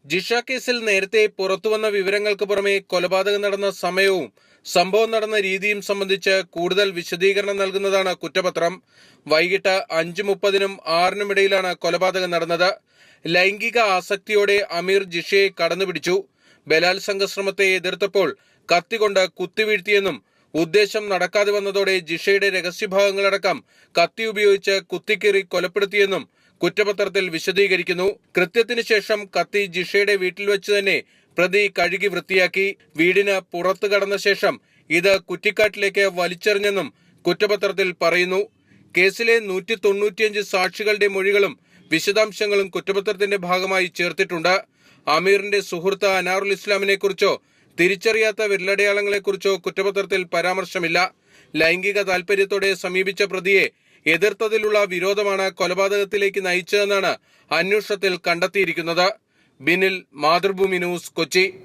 ജിഷ കേസിൽ നേരത്തെ പുറത്തുവന്ന വിവരങ്ങൾക്ക് പുറമെ കൊലപാതകം നടന്ന സമയവും സംഭവം നടന്ന രീതിയും സംബന്ധിച്ച് കൂടുതൽ വിശദീകരണം നൽകുന്നതാണ് കുറ്റപത്രം. വൈകിട്ട് 5:30-നും 6-നും ഇടയിലാണ് കൊലപാതകം നടന്നത്. ലൈംഗിക ആസക്തിയോടെ അമീർ ജിഷയെ കടന്നുപിടിച്ചു. ബലാത്സംഗ ശ്രമത്തെ എതിർത്തപ്പോൾ കത്തികൊണ്ട് കുത്തിവീഴ്ത്തിയെന്നും ഉദ്ദേശം നടക്കാതെ വന്നതോടെ ജിഷയുടെ രഹസ്യഭാഗങ്ങളടക്കം കത്തി ഉപയോഗിച്ച് കുത്തിക്കീറി കൊലപ്പെടുത്തിയെന്നും കുറ്റപത്രത്തിൽ വിശദീകരിക്കുന്നു. കൃത്യത്തിന് ശേഷം കത്തി ജിഷയുടെ വീട്ടിൽ വെച്ച് തന്നെ പ്രതി കഴുകി വൃത്തിയാക്കി. വീടിന് പുറത്തു കടന്ന ശേഷം ഇത് കുറ്റിക്കാട്ടിലേക്ക് വലിച്ചെറിഞ്ഞെന്നും കുറ്റപത്രത്തിൽ പറയുന്നു. കേസിലെ 195 സാക്ഷികളുടെ മൊഴികളും വിശദാംശങ്ങളും കുറ്റപത്രത്തിന്റെ ഭാഗമായി ചേർത്തിട്ടുണ്ട്. അമീറിന്റെ സുഹൃത്ത് അനാറുൽ ഇസ്ലാമിനെ കുറിച്ചോ തിരിച്ചറിയാത്ത വിരലടയാളങ്ങളെക്കുറിച്ചോ കുറ്റപത്രത്തിൽ പരാമർശമില്ല. ലൈംഗിക താൽപര്യത്തോടെ സമീപിച്ച പ്രതിയെ എതിർത്തതിലുള്ള വിരോധമാണ് കൊലപാതകത്തിലേക്ക് നയിച്ചതെന്നാണ് അന്വേഷണത്തിൽ കണ്ടെത്തിയിരിക്കുന്നത്. ബിനിൽ, മാതൃഭൂമി ന്യൂസ്, കൊച്ചി.